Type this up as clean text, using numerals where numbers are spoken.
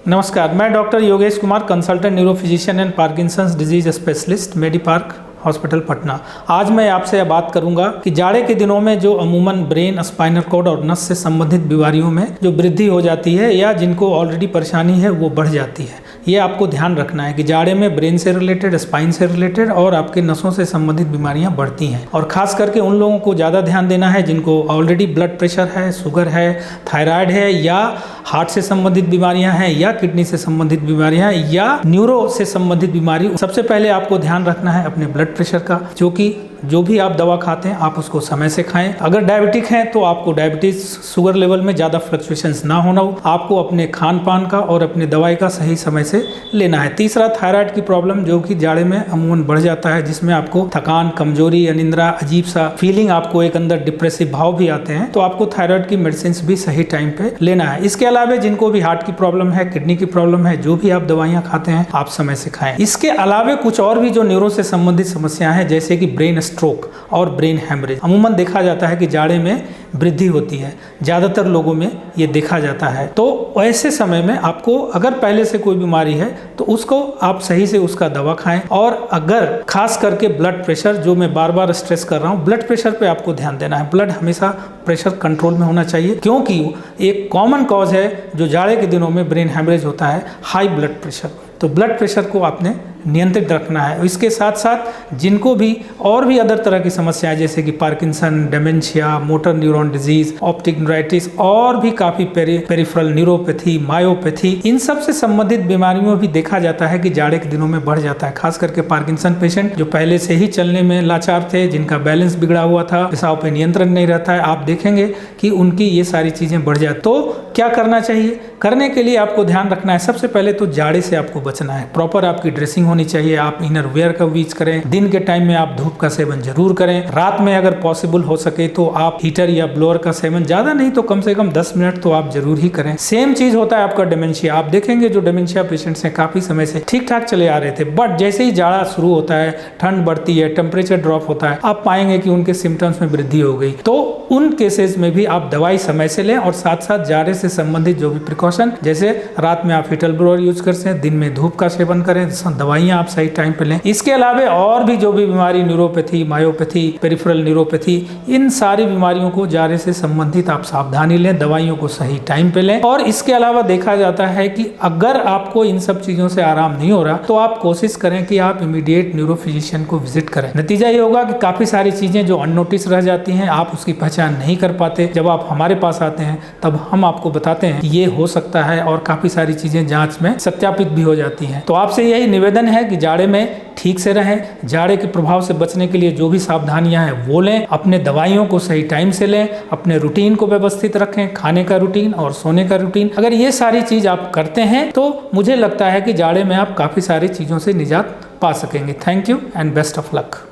नमस्कार, मैं doctor Yogesh Kumar, consultant neuro physician and Parkinson's disease specialist, Medipark hospital Patna. आज मैं आपसे यह बात करूंगा कि जाड़े के दिनों में जो अमूमन ब्रेन, स्पाइनल कॉर्ड और नस से संबंधित बीमारियों में जो वृद्धि हो जाती है या जिनको ऑलरेडी परेशानी है वो बढ़ जाती है। ये आपको ध्यान रखना है कि जाड़े में ब्रेन से रिलेटेड, स्पाइन से रिलेटेड और आपके नसों से संबंधित बीमारियां बढ़ती हैं। और खास करके उन लोगों को ज़्यादा ध्यान देना है जिनको ऑलरेडी ब्लड प्रेशर है, शुगर है, थायराइड है या हार्ट से संबंधित बीमारियां हैं या किडनी से संबंधित बीमारियां या न्यूरो से संबंधित बीमारी। सबसे पहले आपको ध्यान रखना है अपने ब्लड प्रेशर का, जो भी आप दवा खाते हैं आप उसको समय से खाएं। अगर डायबिटिक हैं तो आपको डायबिटीज शुगर लेवल में ज़्यादा फ्लक्चुएशंस ना होना हो। आपको अपने खान पान का और अपने दवाई का सही समय से लेना है। तीसरा, थायराइड की प्रॉब्लम जो कि जाड़े में अमूमन बढ़ जाता है, जिसमें आपको थकान, कमजोरी, अनिद्रा, अजीब सा फीलिंग, आपको एक अंदर डिप्रेसिव भाव भी आते हैं, तो आपको थायराइड की मेडिसिन भी सही टाइम पे लेना है। इसके अलावा जिनको भी हार्ट की प्रॉब्लम है, किडनी की प्रॉब्लम है, जो भी आप दवाइयाँ खाते हैं आप समय से खाएं। इसके अलावा कुछ और भी जो न्यूरो से संबंधित समस्या है, जैसे कि ब्रेन स्ट्रोक और ब्रेन हैमरेज, अमूमन देखा जाता है कि जाड़े में वृद्धि होती है, ज़्यादातर लोगों में ये देखा जाता है। तो ऐसे समय में आपको अगर पहले से कोई बीमारी है तो उसको आप सही से उसका दवा खाएं। और अगर खास करके ब्लड प्रेशर, जो मैं बार बार स्ट्रेस कर रहा हूँ, ब्लड प्रेशर पे आपको ध्यान देना है। ब्लड हमेशा प्रेशर कंट्रोल में होना चाहिए, क्योंकि एक कॉमन कॉज है जो जाड़े के दिनों में ब्रेन हैमरेज होता है, हाई ब्लड प्रेशर। तो ब्लड प्रेशर को आपने नियंत्रित रखना है। इसके साथ साथ जिनको भी और भी अदर तरह की समस्याएं, जैसे कि Parkinson, dementia, motor neuron disease, optic neuritis और भी काफ़ी पेरिफेरल न्यूरोपैथी, मायोपैथी, इन सब से संबंधित बीमारियों में भी देखा जाता है कि जाड़े के दिनों में बढ़ जाता है। खास करके पार्किंसन पेशेंट जो पहले से ही चलने में लाचार थे, जिनका बैलेंस बिगड़ा हुआ था, पेशाब पे नियंत्रण नहीं रहता है, आप देखेंगे कि उनकी ये सारी चीज़ें बढ़ जाती। तो क्या करना चाहिए? करने के लिए आपको ध्यान रखना है, सबसे पहले तो जाड़े से आपको बचना है। प्रॉपर आपकी ड्रेसिंग होनी चाहिए, आप इनर वेयर का यूज करें। दिन के टाइम में आप धूप का सेवन जरूर करें। रात में अगर पॉसिबल हो सके तो आप हीटर या ब्लोअर का सेवन, ज्यादा नहीं तो कम से कम 10 मिनट तो आप जरूर ही करें। सेम चीज होता है आपका डेमेंशिया। आप देखेंगे जो डेमेंशिया पेशेंट्स हैं काफी समय से ठीक ठाक चले आ रहे थे, बट जैसे ही जाड़ा शुरू होता है, ठंड बढ़ती है, टेम्परेचर ड्रॉप होता है, आप पाएंगे कि उनके सिम्टम्स में वृद्धि हो गई। तो उन केसेस में भी आप दवाई समय से लें और साथ साथ जाड़े से संबंधित जो भी प्रिकॉशन, जैसे रात में आप हीटर ब्लोअर यूज करते हैं, दिन में धूप का सेवन करें, दवाइयां आप सही टाइम पे लें। इसके अलावा और भी जो भी बीमारी, न्यूरोपैथी, मायोपैथी, पेरिफेरल न्यूरोपैथी, इन सारी बीमारियों को जाड़े से संबंधित आप सावधानी लें, दवाइयों को सही टाइम पे लें। और इसके अलावा देखा जाता है कि अगर आपको इन सब चीजों से आराम नहीं हो रहा तो आप कोशिश करें कि आप इमीडिएट न्यूरो फिजिशियन को विजिट करें। नतीजा ये होगा कि काफी सारी चीजें जो अननोटिस रह जाती हैं, आप उसकी पहचान नहीं कर पाते। जब आप हमारे पास आते हैं तब हम आपको बताते हैं कि ये हो सकता है और काफी सारी चीजें जांच में सत्यापित भी हो जाती हैं। तो आपसे यही निवेदन है कि जाड़े में ठीक से रहें। जाड़े के प्रभाव से बचने के लिए जो भी सावधानियां हैं वो लें, अपने दवाइयों को सही टाइम से लें, अपने रूटीन को व्यवस्थित रखें, खाने का रूटीन और सोने का रूटीन। अगर ये सारी चीज आप करते हैं तो मुझे लगता है कि जाड़े में आप काफी सारी चीजों से निजात पा सकेंगे। Thank you and best of luck.